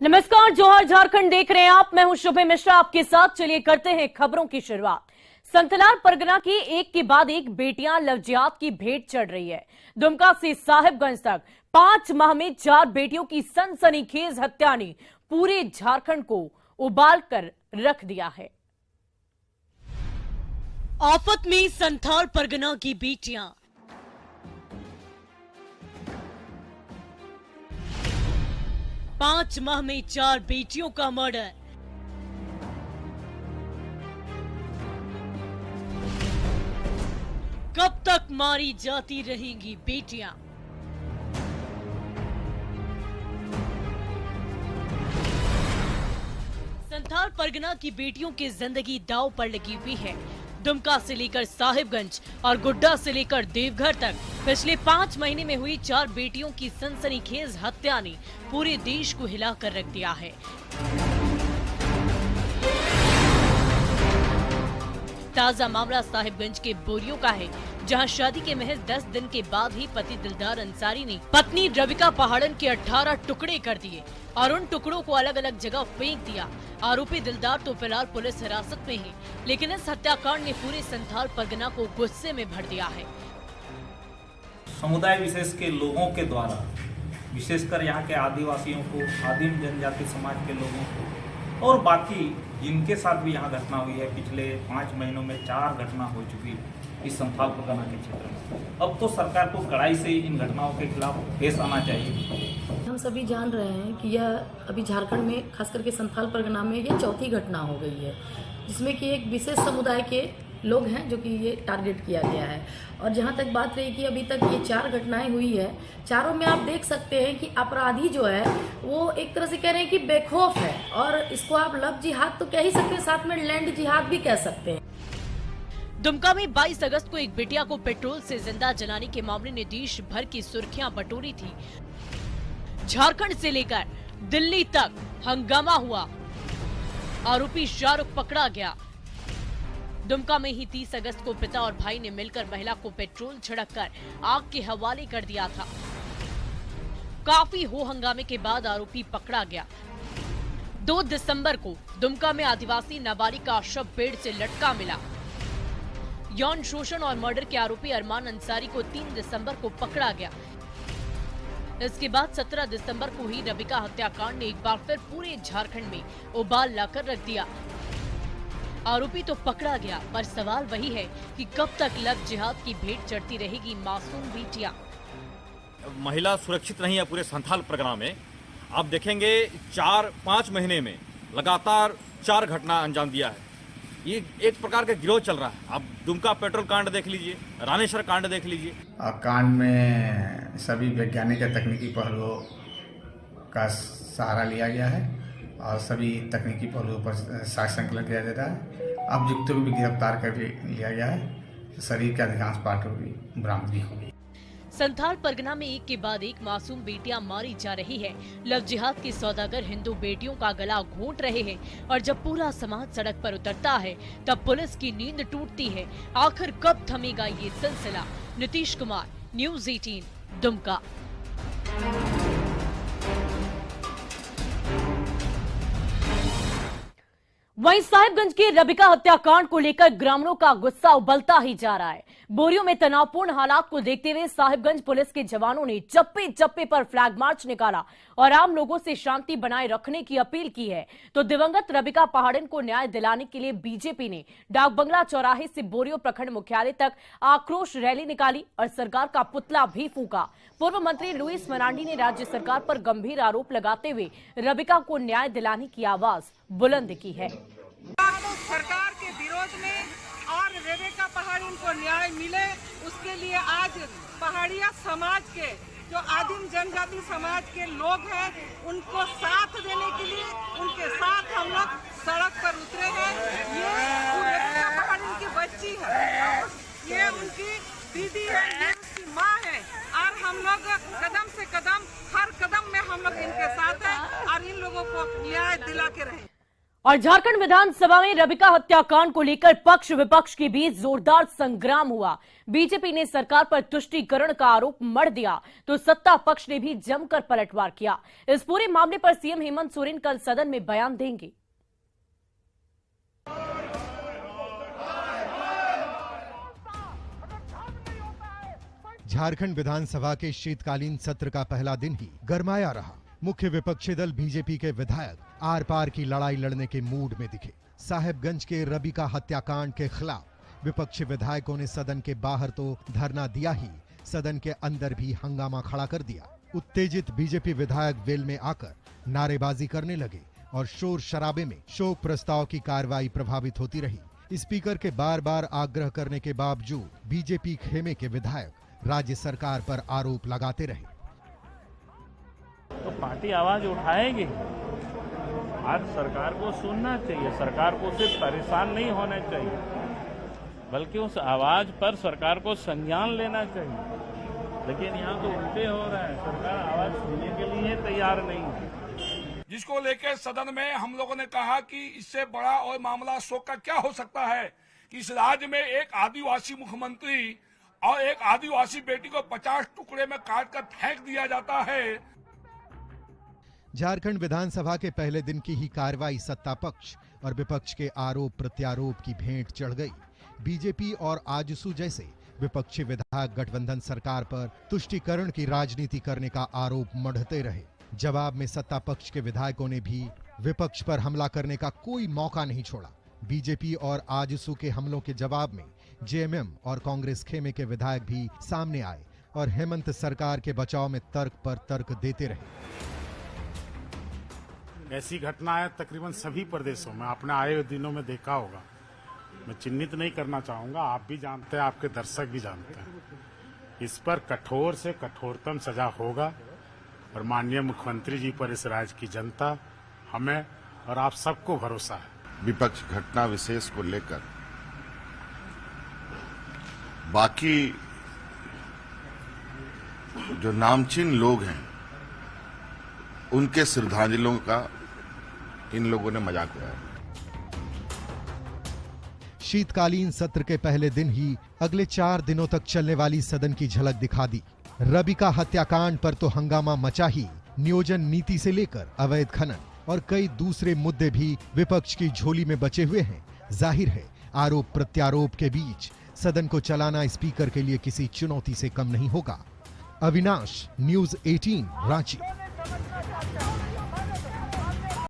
नमस्कार, जोहर झारखंड देख रहे हैं आप। मैं हूं शुभे मिश्रा आपके साथ। चलिए करते हैं खबरों की शुरुआत। संतलार परगना की एक के बाद एक बेटियां लव जिहाद की भेंट चढ़ रही है। दुमका से साहिबगंज तक 5 माह में 4 बेटियों की सनसनीखेज हत्या ने पूरे झारखंड को उबाल कर रख दिया है। आफत में संथाल परगना की बेटियां। 5 माह में 4 बेटियों का मर्डर। कब तक मारी जाती रहेंगी बेटियां? संथाल परगना की बेटियों की जिंदगी दांव पर लगी हुई है। दुमका से लेकर साहिबगंज और गुड्डा से लेकर देवघर तक पिछले 5 महीने में हुई 4 बेटियों की सनसनीखेज हत्या ने पूरे देश को हिलाकर रख दिया है। ताजा मामला साहिबगंज के बोरियों का है, जहां शादी के महज 10 दिन के बाद ही पति दिलदार अंसारी ने पत्नी रविका पहाड़न के 18 टुकड़े कर दिए और उन टुकड़ों को अलग अलग जगह फेंक दिया। आरोपी दिलदार तो फिलहाल पुलिस हिरासत में है, लेकिन इस हत्याकांड ने पूरे संथाल परगना को गुस्से में भर दिया है। समुदाय विशेष के लोगों के द्वारा, विशेषकर यहाँ के आदिवासियों को, आदिम जनजाति समाज के लोगों को और बाकी जिनके साथ भी यहाँ घटना हुई है, पिछले 5 महीनों में 4 घटना हो चुकी इस संथाल परगना के क्षेत्र में। अब तो सरकार को कड़ाई से इन घटनाओं के खिलाफ पेश आना चाहिए। हम सभी जान रहे हैं कि यह अभी झारखंड में, खास करके संथाल परगना में ये चौथी घटना हो गई है, जिसमें कि एक विशेष समुदाय के लोग हैं जो कि ये टारगेट किया गया है। और जहाँ तक बात रही कि अभी तक ये 4 घटनाएं हुई है, चारों में आप देख सकते हैं कि अपराधी जो है वो एक तरह से कह रहे हैं कि बेखौफ है, और इसको आप लव जिहाद तो कह ही सकते हैं, साथ में लैंड जिहाद भी कह सकते हैं। दुमका में 22 अगस्त को एक बिटिया को पेट्रोल से जिंदा जलाने के मामले ने देश भर की सुर्खियां बटोरी थी। झारखंड से लेकर दिल्ली तक हंगामा हुआ, आरोपी शाहरुख पकड़ा गया। दुमका में ही 30 अगस्त को पिता और भाई ने मिलकर महिला को पेट्रोल छिड़ककर आग के हवाले कर दिया था। काफी हो हंगामे के बाद आरोपी पकड़ा गया। 2 दिसंबर को दुमका में आदिवासी नाबालिग का शव पेड़ से लटका मिला। यौन शोषण और मर्डर के आरोपी अरमान अंसारी को 3 दिसंबर को पकड़ा गया। इसके बाद 17 दिसंबर को ही रविका हत्याकांड ने एक बार फिर पूरे झारखंड में उबाल लाकर रख दिया। आरोपी तो पकड़ा गया, पर सवाल वही है कि कब तक लव जिहाद की भेंट चढ़ती रहेगी मासूम बेटियां। महिला सुरक्षित नहीं है पूरे संथाल परगना में। आप देखेंगे 4-5 महीने में लगातार 4 घटना अंजाम दिया है। ये एक प्रकार का गिरोह चल रहा है। आप दुमका पेट्रोल कांड देख लीजिए, रानेश्वर कांड देख लीजिए। कांड में सभी वैज्ञानिक और तकनीकी पहलुओं का सहारा लिया गया है और सभी तकनीकी पहलुओं पर साक्ष्य संकलन किया जा रहा है। अभियुक्तों को भी गिरफ्तार कर लिया गया है। शरीर के अधिकांश पार्टों की बरामदगी हुई। संथाल परगना में एक के बाद एक मासूम बेटियां मारी जा रही है। लव जिहाद के सौदागर हिंदू बेटियों का गला घोंट रहे हैं, और जब पूरा समाज सड़क पर उतरता है तब पुलिस की नींद टूटती है। आखिर कब थमेगा ये सिलसिला? नीतीश कुमार, न्यूज़ 18, दुमका। वहीं साहिबगंज के रविका हत्याकांड को लेकर ग्रामीणों का गुस्सा उबलता ही जा रहा है। बोरियों में तनावपूर्ण हालात को देखते हुए साहिबगंज पुलिस के जवानों ने चप्पे चप्पे पर फ्लैग मार्च निकाला और आम लोगों से शांति बनाए रखने की अपील की है। तो दिवंगत रविका पहाड़न को न्याय दिलाने के लिए बीजेपी ने डाक बंगला चौराहे से बोरियो प्रखंड मुख्यालय तक आक्रोश रैली निकाली और सरकार का पुतला भी फूंका। पूर्व मंत्री लुइस मरांडी ने राज्य सरकार पर गंभीर आरोप लगाते हुए रविका को न्याय दिलाने की आवाज बुलंद की है। सरकार के विरोध में और रेवेका पहाड़ियों को न्याय मिले, उसके लिए आज पहाड़िया समाज के, जो आदिम जनजाति समाज के लोग हैं, उनको साथ देने के लिए उनके साथ हम लोग सड़क पर उतरे हैं। ये रेवेका पहाड़ियों की बच्ची है, ये उनकी दीदी है, ये उसकी माँ है, और हम लोग कदम से कदम, हर कदम में हम लोग इनके साथ हैं और इन लोगों को न्याय दिला के रहें। और झारखंड विधानसभा में रबिका हत्याकांड को लेकर पक्ष विपक्ष के बीच जोरदार संग्राम हुआ। बीजेपी ने सरकार पर तुष्टीकरण का आरोप मढ़ दिया तो सत्ता पक्ष ने भी जमकर पलटवार किया। इस पूरे मामले पर सीएम हेमंत सोरेन कल सदन में बयान देंगे। झारखंड विधानसभा के शीतकालीन सत्र का पहला दिन ही गरमाया रहा। मुख्य विपक्षी दल बीजेपी के विधायक आर पार की लड़ाई लड़ने के मूड में दिखे। साहेबगंज के रबिका हत्याकांड के खिलाफ विपक्षी विधायकों ने सदन के बाहर तो धरना दिया ही, सदन के अंदर भी हंगामा खड़ा कर दिया। उत्तेजित बीजेपी विधायक वेल में आकर नारेबाजी करने लगे और शोर शराबे में शोक प्रस्ताव की कार्रवाई प्रभावित होती रही। स्पीकर के बार बार आग्रह करने के बावजूद बीजेपी खेमे के विधायक राज्य सरकार पर आरोप लगाते रहे। तो पार्टी आवाज उठाएगी। आज सरकार को सुनना चाहिए, सरकार को सिर्फ परेशान नहीं होना चाहिए, बल्कि उस आवाज पर सरकार को संज्ञान लेना चाहिए। लेकिन यहाँ तो उल्टे हो रहा है, सरकार आवाज सुनने के लिए तैयार नहीं है। जिसको लेकर सदन में हम लोगों ने कहा कि इससे बड़ा और मामला शोक का क्या हो सकता है कि इस राज्य में एक आदिवासी मुख्यमंत्री और एक आदिवासी बेटी को 50 टुकड़े में काट कर फेंक दिया जाता है। झारखंड विधानसभा के पहले दिन की ही कार्रवाई सत्ता पक्ष और विपक्ष के आरोप प्रत्यारोप की भेंट चढ़ गई। बीजेपी और आजसू जैसे विपक्षी विधायक गठबंधन सरकार पर तुष्टीकरण की राजनीति करने का आरोप मढ़ते रहे। जवाब में सत्ता पक्ष के विधायकों ने भी विपक्ष पर हमला करने का कोई मौका नहीं छोड़ा। बीजेपी और आजसू के हमलों के जवाब में जेएमएम और कांग्रेस खेमे के विधायक भी सामने आए और हेमंत सरकार के बचाव में तर्क पर तर्क देते रहे। ऐसी घटनाएं तकरीबन सभी प्रदेशों में आपने आए हुए दिनों में देखा होगा। मैं चिन्हित नहीं करना चाहूंगा, आप भी जानते हैं, आपके दर्शक भी जानते हैं। इस पर कठोर से कठोरतम सजा होगा और माननीय मुख्यमंत्री जी पर इस राज्य की जनता, हमें और आप सबको भरोसा है। विपक्ष घटना विशेष को लेकर बाकी जो नामचीन लोग हैं उनके श्रद्धांजलियों का इन लोगों ने मजाक उड़ाया। शीतकालीन सत्र के पहले दिन ही अगले 4 दिनों तक चलने वाली सदन की झलक दिखा दी। रबिका हत्याकांड पर तो हंगामा मचा ही, नियोजन नीति से लेकर अवैध खनन और कई दूसरे मुद्दे भी विपक्ष की झोली में बचे हुए हैं। जाहिर है आरोप प्रत्यारोप के बीच सदन को चलाना स्पीकर के लिए किसी चुनौती से कम नहीं होगा। अविनाश, न्यूज़ 18, रांची।